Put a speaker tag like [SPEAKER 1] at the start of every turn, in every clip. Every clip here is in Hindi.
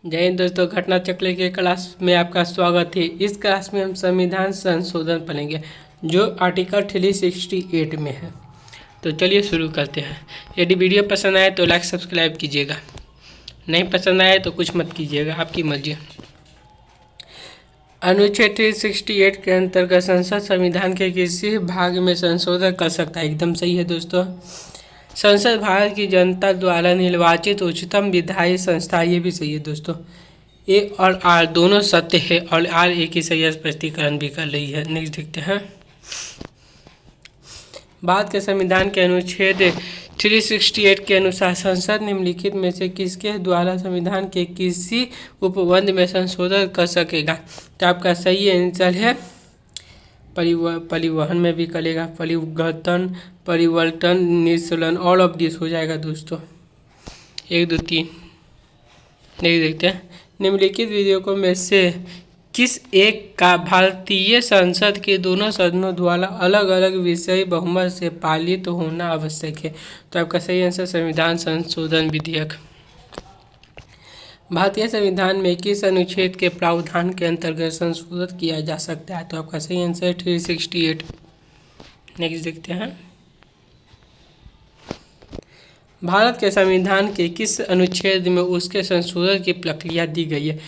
[SPEAKER 1] जय हिंद दोस्तों, घटना चक्र के क्लास में आपका स्वागत है। इस क्लास में हम संविधान संशोधन पढ़ेंगे जो आर्टिकल 368 में है। तो चलिए शुरू करते हैं। यदि वीडियो पसंद आए तो लाइक सब्सक्राइब कीजिएगा, नहीं पसंद आए तो कुछ मत कीजिएगा, आपकी मर्जी। अनुच्छेद 368 के अंतर्गत संसद संविधान के किसी भाग में संशोधन कर सकता है। एकदम सही है दोस्तों। संसद भारत की जनता द्वारा निर्वाचित उच्चतम विधायी संस्था, ये भी सही है दोस्तों। ए और आर दोनों सत्य है और आर एक ही सही स्पष्टीकरण भी कर रही है। नेक्स्ट देखते हैं। भारत के संविधान के अनुच्छेद 368 के अनुसार संसद निम्नलिखित में से किसके द्वारा संविधान के किसी उपबंध में संशोधन कर सकेगा। तो आपका सही आंसर है परिवहन में भी करेगा, परिवर्तन, निःसलन, ऑल ऑफ दिस हो जाएगा दोस्तों। 1 2 3 नहीं देखते हैं। निम्नलिखित विधेयकों में से किस एक का भारतीय संसद के दोनों सदनों द्वारा अलग अलग विषय बहुमत से पारित होना आवश्यक है। तो आपका सही आंसर संविधान संशोधन विधेयक। भारतीय संविधान में किस अनुच्छेद के प्रावधान के अंतर्गत संशोधन किया जा सकता है। तो आपका सही आंसर 368। नेक्स्ट देखते हैं। भारत के संविधान के किस अनुच्छेद में उसके संशोधन की प्रक्रिया दी गई है।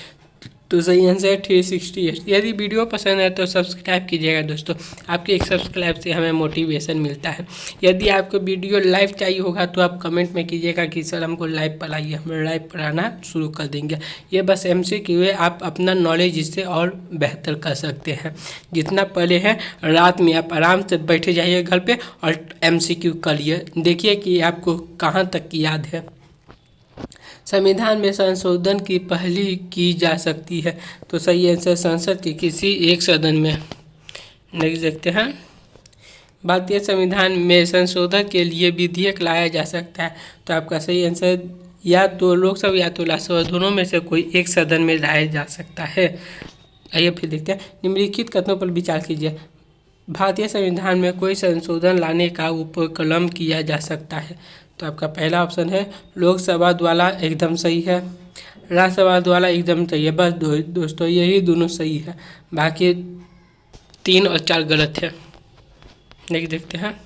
[SPEAKER 1] तो सही आंसर 368। यदि वीडियो पसंद है तो सब्सक्राइब कीजिएगा दोस्तों, आपके एक सब्सक्राइब से हमें मोटिवेशन मिलता है। यदि आपको वीडियो लाइव चाहिए होगा तो आप कमेंट में कीजिएगा कि सर हमको लाइव पढ़ाइए, हम लाइव पढ़ाना शुरू कर देंगे। ये बस MCQ है, आप अपना नॉलेज इससे और बेहतर कर सकते हैं। जितना पढ़े हैं रात में आप आराम से बैठे जाइए घर पे और MCQ करिए, देखिए कि आपको कहाँ तक याद है। संविधान में संशोधन की पहली की जा सकती है। तो सही आंसर संसद के किसी एक सदन में। नेक्स्ट देखते हैं। भारतीय संविधान में संशोधन के लिए विधेयक लाया जा सकता है। तो आपका सही आंसर या तो लोकसभा या तो राज्यसभा, दोनों में से कोई एक सदन में लाया जा सकता है। आइए फिर देखते हैं। निम्नलिखित कथनों पर विचार कीजिए। भारतीय संविधान में कोई संशोधन लाने का उपक्रम किया जा सकता है। तो आपका पहला ऑप्शन है लोकसभा द्वारा, एकदम सही है। राज्यसभा द्वारा, एकदम सही है। बस दोस्तों यही दोनों सही है, बाकी 3 और 4 गलत है। नेक्स्ट देखते हैं।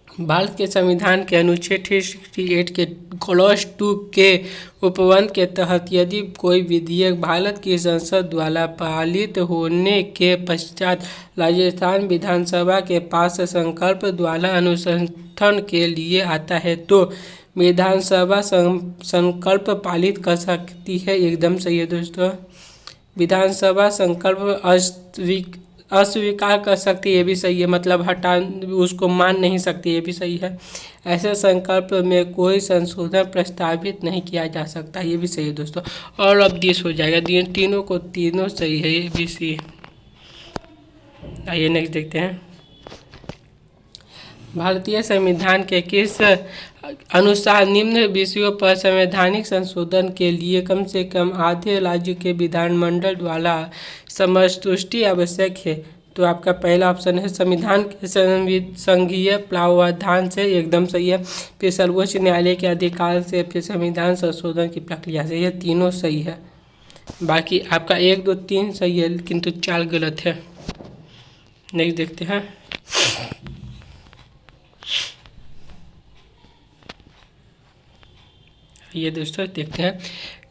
[SPEAKER 1] भारत के संविधान के अनुच्छेद 368 के क्लॉज 2 के उपबंध के तहत यदि कोई विधेयक भारत की संसद द्वारा पारित होने के पश्चात राजस्थान विधानसभा के पास संकल्प द्वारा अनुशंसन के लिए आता है तो विधानसभा संकल्प पारित कर सकती है। एकदम सही है दोस्तों। विधानसभा संकल्प अस्वीकार कर सकती है, ये भी सही है, मतलब हटा उसको मान नहीं सकती, ये भी सही है। ऐसे संकल्प में कोई संशोधन प्रस्तावित नहीं किया जा सकता, ये भी सही है दोस्तों। और अब दिस हो जाएगा, तीनों सही है, ये भी सही। आइए नेक्स्ट देखते हैं। भारतीय संविधान के किस अनुसार निम्न विषयों पर संवैधानिक संशोधन के लिए कम से कम आधे राज्य के विधानमंडल द्वारा संतुष्टि आवश्यक है। तो आपका पहला ऑप्शन है संविधान के संघीय प्रावधान से, एकदम सही है। फिर सर्वोच्च न्यायालय के अधिकार से, फिर संविधान संशोधन की प्रक्रिया से, ये तीनों सही है। बाकी आपका 1 2 3 सही है किंतु 4 गलत है। नेक्स्ट देखते हैं। ये दोस्तों देखते हैं।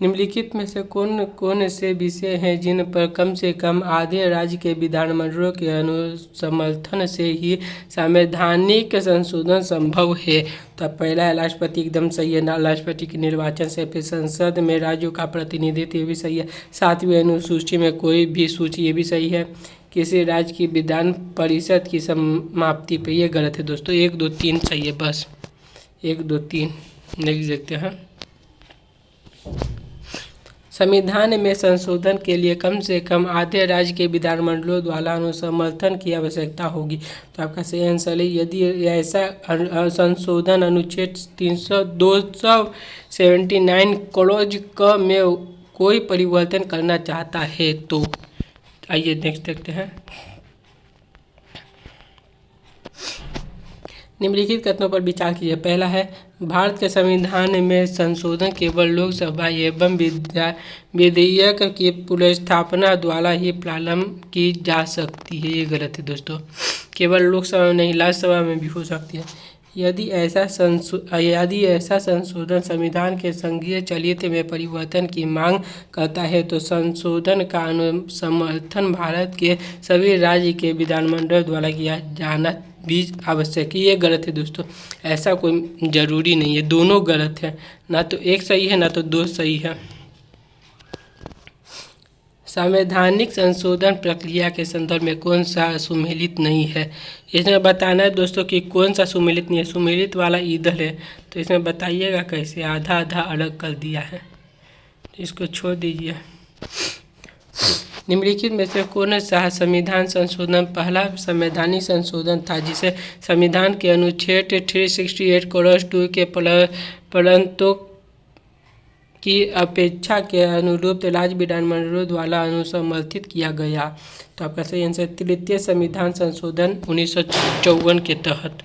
[SPEAKER 1] निम्नलिखित में से कौन कौन से विषय हैं जिन पर कम से कम आधे राज्य के विधानमंडलों के अनुसमर्थन से ही संवैधानिक संशोधन संभव है। तो पहला है राष्ट्रपति, एकदम सही है, राष्ट्रपति के निर्वाचन से। फिर संसद में राज्यों का प्रतिनिधित्व, ये भी सही है। 7वीं अनुसूची में कोई भी सूची, ये भी सही है। किसी राज्य की विधान परिषद की समाप्ति पे, ये गलत है दोस्तों। 1 2 3 सही है, बस 1 2 3। नेक्स्ट देखते हैं। संविधान में संशोधन के लिए कम से कम आधे राज्य के विधानमंडलों द्वारा अनुसमर्थन की आवश्यकता होगी। तो आपका सही आंसर है यदि ऐसा संशोधन अनुच्छेद 279 क्लॉज क में कोई परिवर्तन करना चाहता है तो। आइए नेक्स्ट देखते हैं। निम्नलिखित कथनों पर विचार कीजिए। पहला है भारत के संविधान में संशोधन केवल लोकसभा एवं विधेयक की पुनर्स्थापना द्वारा ही प्रारंभ की जा सकती है। ये गलत है दोस्तों, केवल लोकसभा में नहीं राज्यसभा में भी हो सकती है। यदि ऐसा संशोधन संविधान के संघीय चरित्र में परिवर्तन की मांग करता है तो संशोधन का समर्थन भारत के सभी राज्य के विधानमंडल द्वारा किया जाना भी आवश्यक है। ये गलत है दोस्तों, ऐसा कोई ज़रूरी नहीं है, दोनों गलत है, ना तो एक सही है ना तो दो सही है। संवैधानिक संशोधन प्रक्रिया के संदर्भ में कौन सा सुमेलित नहीं है। इसमें बताना है दोस्तों कि कौन सा सुमेलित नहीं है। सुमेलित वाला इधर है, तो इसमें बताइएगा कैसे, आधा आधा अलग कर दिया है, तो इसको छोड़ दीजिए। निम्नलिखित में से कौन सा संविधान संशोधन पहला संवैधानिक संशोधन था जिसे संविधान के अनुच्छेद 368(2) के परंतु की अपेक्षा के अनुरूप राज्य विधानमंडलों द्वारा अनुसमर्थित किया गया। तो आपका सही आंसर तृतीय संविधान संशोधन 1954 के तहत।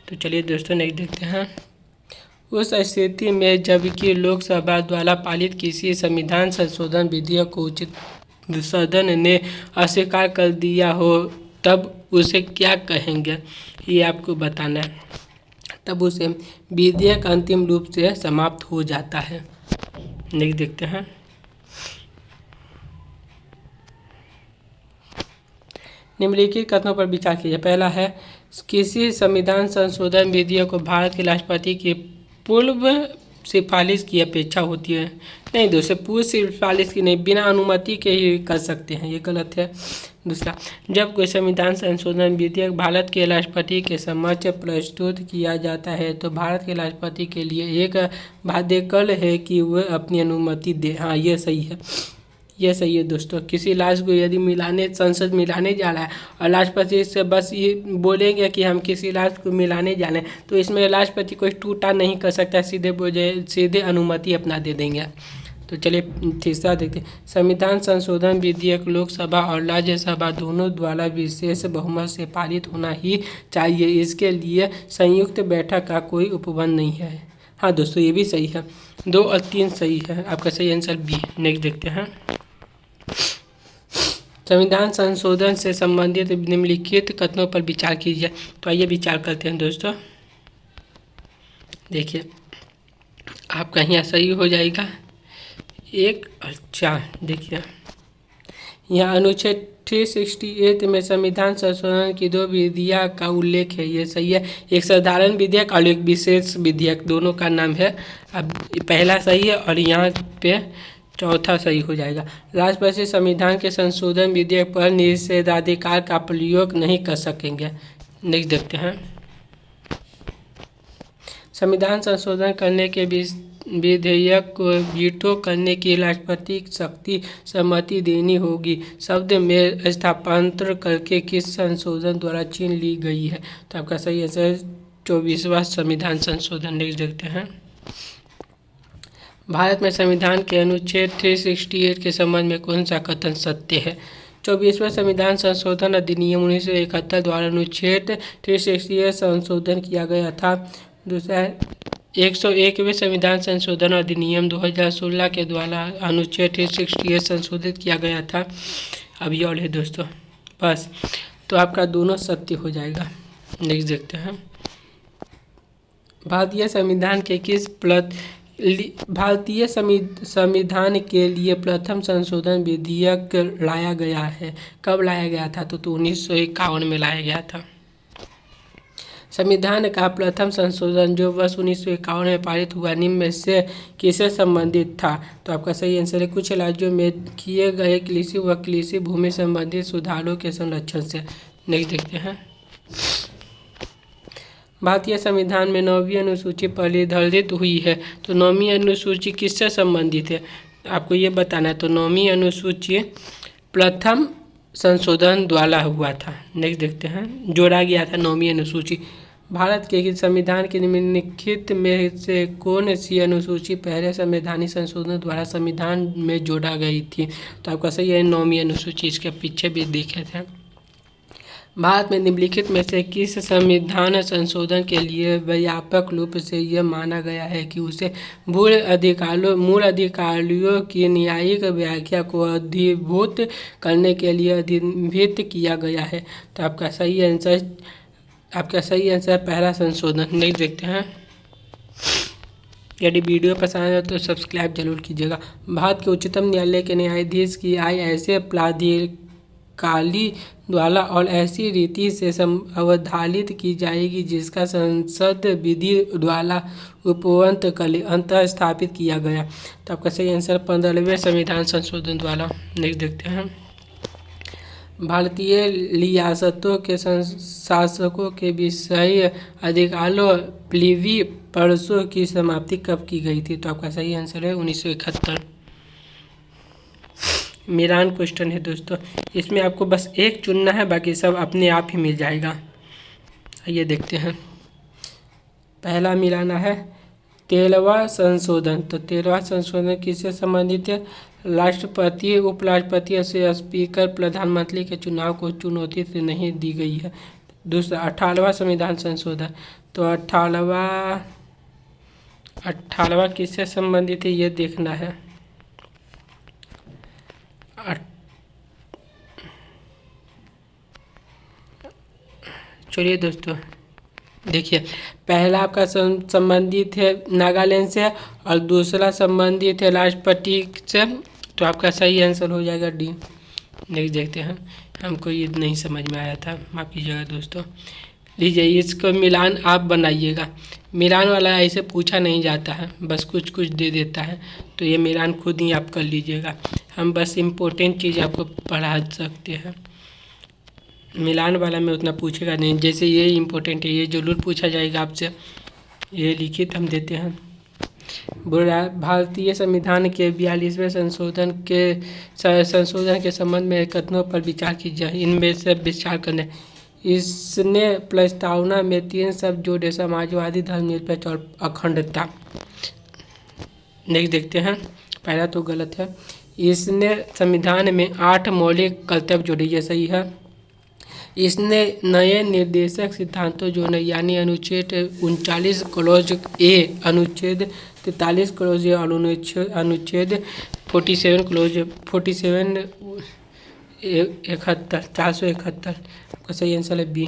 [SPEAKER 1] तो चलिए दोस्तों नेक्स्ट देखते हैं। उस स्थिति में जबकि लोकसभा द्वारा पारित किसी संविधान संशोधन विधेयक को उचित सदन ने अस्वीकार कर दिया हो तब उसे क्या कहेंगे, ये आपको बताना है। तब उसे विधेयक अंतिम रूप से समाप्त हो जाता है। नेक्स्ट देखते हैं। निम्नलिखित कथनों पर विचार कीजिए। पहला है किसी संविधान संशोधन विधेयक को भारत के राष्ट्रपति की पूर्व सिफारिश की अपेक्षा होती है। नहीं दोस्तों, पूर्व सिफारिश की नहीं, बिना अनुमति के ही कर सकते हैं, ये गलत है। दूसरा, जब कोई संविधान संशोधन विधेयक भारत के राष्ट्रपति के समक्ष प्रस्तुत किया जाता है तो भारत के राष्ट्रपति के लिए एक बाध्यकल है कि वह अपनी अनुमति दे। हाँ, ये सही है, ये सही है दोस्तों। किसी लाश को यदि संसद मिलाने जा रहा है और राष्ट्रपति से बस ये बोलेंगे कि हम किसी लाश को मिलाने जा रहे हैं, तो इसमें राष्ट्रपति कोई टूटा नहीं कर सकता, सीधे अनुमति अपना दे देंगे। तो चलिए तीसरा देखते हैं। संविधान संशोधन विधेयक लोकसभा और राज्यसभा दोनों द्वारा विशेष बहुमत से पारित होना ही चाहिए, इसके लिए संयुक्त बैठक का कोई उपबंध नहीं है। हाँ दोस्तों, ये भी सही है, 2 और 3 सही है, आपका सही आंसर बी। नेक्स्ट देखते हैं। संविधान संशोधन से संबंधित निम्नलिखित कथनों पर विचार कीजिए। तो आइए विचार करते हैं दोस्तों। देखिए आपका यहाँ सही हो जाएगा 1 और 4। देखिए यहाँ अनुच्छेद 368 में संविधान संशोधन की 2 विधियाँ का उल्लेख है, ये सही है। एक साधारण विधेयक और एक विशेष विधेयक, दोनों का नाम है। अब पहला सही है और यहाँ पे चौथा सही हो जाएगा। राष्ट्रपति संविधान के संशोधन विधेयक पर निषेधाधिकार का प्रयोग नहीं कर सकेंगे। नेक्स्ट देखते हैं। संविधान संशोधन करने के विधेयक को वीटो करने की राष्ट्रपति शक्ति सहमति देनी होगी। शब्द में स्थानांतर करके किस संशोधन द्वारा छीन ली गई है। तो आपका सही आंसर 24वां संविधान संशोधन। नेक्स्ट देखते हैं। भारत में संविधान के अनुच्छेद 368 के संबंध में कौन सा कथन सत्य है। 24वां संविधान संशोधन अधिनियम 1971 द्वारा अनुच्छेद 368 संशोधन किया गया था। दूसरा 101वें संविधान संशोधन अधिनियम 2016 के द्वारा अनुच्छेद 368 संशोधित किया गया था। अभी और है दोस्तों, बस तो आपका दोनों सत्य हो जाएगा। नेक्स्ट देखते हैं। भारतीय संविधान के लिए प्रथम संशोधन विधेयक लाया गया है। कब लाया गया था? तो 1951 में लाया गया था। संविधान का प्रथम संशोधन जो वर्ष 1951 में पारित हुआ निम्न में से किससे संबंधित था। तो आपका सही आंसर है कुछ राज्यों में किए गए कृषि व कृषि भूमि संबंधित सुधारों के संरक्षण से। नेक्स्ट देखते हैं। भारतीय संविधान में 9वीं अनुसूची परिधर्जित हुई है, तो 9वीं अनुसूची किससे संबंधित है आपको ये बताना है। तो 9वीं अनुसूची प्रथम संशोधन द्वारा हुआ था। नेक्स्ट देखते हैं। जोड़ा गया था 9वीं अनुसूची। भारत के संविधान के निम्नलिखित में से कौन सी अनुसूची पहले संवैधानिक संशोधन द्वारा संविधान में जोड़ा गई थी। तो आपका सही है 9वीं अनुसूची। इसके पीछे भी देखे थे। भारत में निम्नलिखित में से किस संविधान संशोधन के लिए व्यापक रूप से यह माना गया है कि उसे मूल अधिकारियों की न्यायिक व्याख्या को अधिभूत करने के लिए अधिनियमित किया गया है? तो आपका सही आंसर पहला संशोधन। नहीं देखते हैं। यदि वीडियो पसंद आए तो सब्सक्राइब जरूर कीजिएगा। भारत के उच्चतम न्यायालय के न्यायाधीश की आय ऐसे प्राधिकारी द्वारा और ऐसी रीति से अवधारित की जाएगी जिसका संसद विधि द्वारा उपवंत अंतर स्थापित किया गया। तो आपका सही आंसर 15वें संविधान संशोधन द्वारा। नेक्स्ट देखते हैं। भारतीय रियासतों के शासकों के विषय अधिकारों प्लीवी परसों की समाप्ति कब की गई थी? तो आपका सही आंसर है 1971। मिलान क्वेश्चन है दोस्तों, इसमें आपको बस एक चुनना है, बाकी सब अपने आप ही मिल जाएगा। आइए देखते हैं। पहला मिलाना है 13वां संशोधन। तो 13वां संशोधन किससे संबंधित है? राष्ट्रपति, उपराष्ट्रपति से स्पीकर, प्रधानमंत्री के चुनाव को चुनौती से नहीं दी गई है। दूसरा 18वां संविधान संशोधन। तो 18वां किससे संबंधित है ये देखना है। चलिए दोस्तों देखिए, पहला आपका संबंधित है नागालैंड से और दूसरा संबंधित है राष्ट्रपति से। तो आपका सही आंसर हो जाएगा डी। नेक्स्ट देखते हैं। हमको ये नहीं समझ में आया था, माफ़ कीजिएगा दोस्तों। लीजिए, इसको मिलान आप बनाइएगा। मिलान वाला ऐसे पूछा नहीं जाता है, बस कुछ कुछ दे देता है, तो ये मिलान खुद ही आप कर लीजिएगा। हम बस इम्पोर्टेंट चीज़ आपको पढ़ा सकते हैं। मिलान वाला में उतना पूछेगा नहीं, जैसे ये इम्पोर्टेंट है, ये जरूर पूछा जाएगा आपसे। ये लिखित हम देते हैं। भारतीय संविधान के 42वें संशोधन के संबंध में कथनों पर विचार कीजिए। इनमें से विचार करने इसने प्रस्तावना में 3 शब्द जोड़े: समाजवादी, धर्मनिरपेक्ष और अखंडता। नेक्स्ट देखते हैं। पहला तो गलत है। इसने संविधान में 8 मौलिक कर्तव्य जोड़े, ये सही है। इसने नए निर्देशक सिद्धांतों जोड़े, यानी अनुच्छेद 39 क्लोज ए, अनुच्छेद 43 क्लोज ए और अनुच्छेद 47 क्लोज 47 471 का सही आंसर है बी।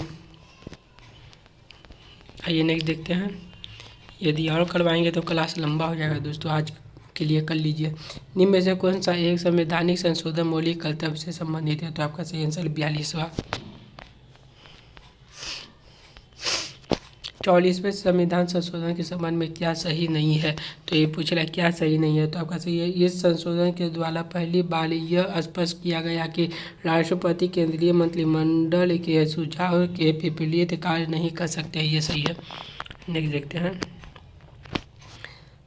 [SPEAKER 1] आइए नेक्स्ट देखते हैं। यदि और करवाएंगे तो क्लास लंबा हो जाएगा दोस्तों, आज के लिए कर लीजिए। निम्न में से कौन सा एक संवैधानिक संशोधन मौलिक कर्तव्य से संबंधित है? तो आपका सही आंसर 42वां। 44वें संविधान संशोधन के संबंध में क्या सही नहीं है? तो ये पूछ रहा है क्या सही नहीं है, तो आपका सही है। इस संशोधन के द्वारा पहली बार यह स्पष्ट किया गया कि राष्ट्रपति केंद्रीय मंत्रिमंडल के सुझाव के विपरीत कार्य नहीं कर सकते, ये सही है। नेक्स्ट देखते हैं।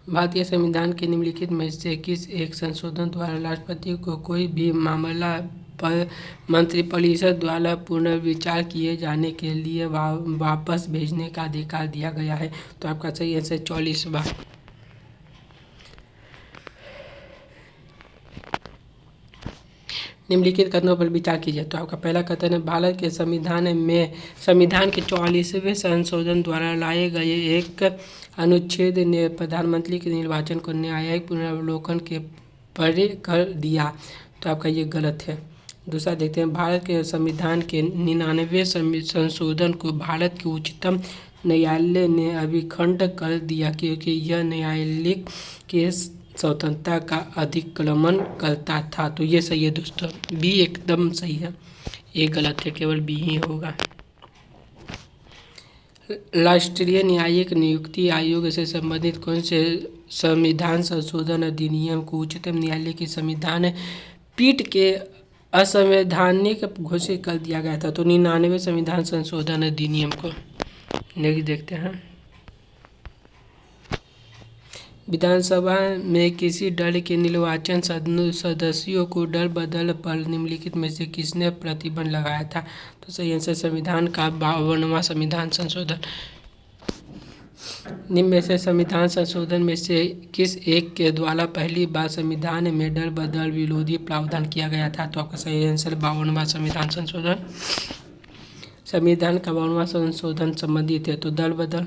[SPEAKER 1] भारतीय संविधान के निम्नलिखित में से किस एक संशोधन द्वारा राष्ट्रपति को कोई भी मामला पर मंत्रिपरिषद द्वारा पुनर्विचार किए जाने के लिए वापस भेजने का अधिकार दिया गया है? तो आपका सही आंसर 44वां। निम्नलिखित कथनों पर विचार कीजिए। तो आपका पहला कथन है भारत के संविधान के 44वें संशोधन द्वारा लाए गए एक अनुच्छेद ने प्रधानमंत्री के निर्वाचन को न्यायिक पुनर्वलोकन के परे कर दिया। तो आपका ये गलत है। दूसरा देखते हैं। भारत के संविधान के 99वें संशोधन को भारत के उच्चतम न्यायालय ने अभिखंड कर दिया क्योंकि यह न्यायालय के स्वतंत्रता का अतिक्रमण करता था। तो ये सही है दोस्तों, बी एकदम सही है। ये गलत है, केवल बी ही होगा। राष्ट्रीय न्यायिक नियुक्ति आयोग से संबंधित कौन से संविधान संशोधन अधिनियम को उच्चतम न्यायालय की संविधान पीठ के असंवैधानिक घोषित कर दिया गया था? तो 99वें संविधान संशोधन अधिनियम को। नेक्स्ट देखते हैं। विधानसभा में किसी दल के निर्वाचन सदस्यों को दल बदल पर निम्नलिखित में से किसने प्रतिबंध लगाया था? तो सही आंसर संविधान का 52वां संविधान संशोधन। निम्न में से संविधान संशोधन में से किस एक के द्वारा पहली बार संविधान में दल बदल विरोधी प्रावधान किया गया था? तो आपका सही आंसर 52वां संविधान संशोधन। संविधान का 52वां संशोधन संबंधित है? तो दल बदल।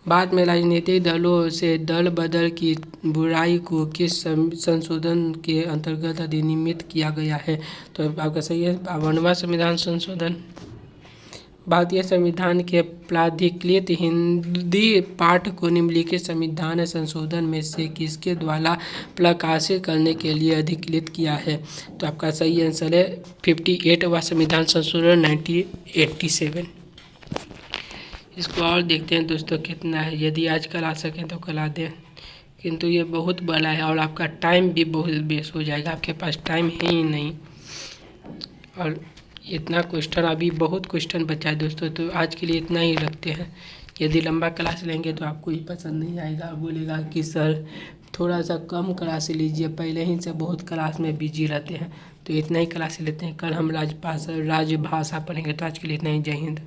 [SPEAKER 1] बाद में राजनीतिक दलों से दल बदल की बुराई को किस संशोधन के अंतर्गत अधिनियमित किया गया है? तो आपका सही है 52वां संविधान संशोधन। भारतीय संविधान के प्राधिकृत हिंदी पाठ को निम्नलिखित संविधान संशोधन में से किसके द्वारा प्रकाशित करने के लिए अधिकृत किया है? तो आपका सही आंसर है 58वां संविधान संशोधन 1987। इसको और देखते हैं दोस्तों कितना है। यदि आज कल आ सकें तो कल आ दें, किंतु ये बहुत बड़ा है और आपका टाइम भी बहुत वेस्ट हो जाएगा, आपके पास टाइम है ही नहीं। और इतना क्वेश्चन, अभी बहुत क्वेश्चन बचा है दोस्तों, तो आज के लिए इतना ही रखते हैं। यदि लंबा क्लास लेंगे तो आपको ही पसंद नहीं आएगा, बोलेगा कि सर थोड़ा सा कम क्लास लीजिए, पहले ही से बहुत क्लास में बिजी रहते हैं। तो इतना ही क्लास लेते हैं, कल हम राजभाषा पढ़ेंगे। तो आज के लिए इतना ही, जय हिंद।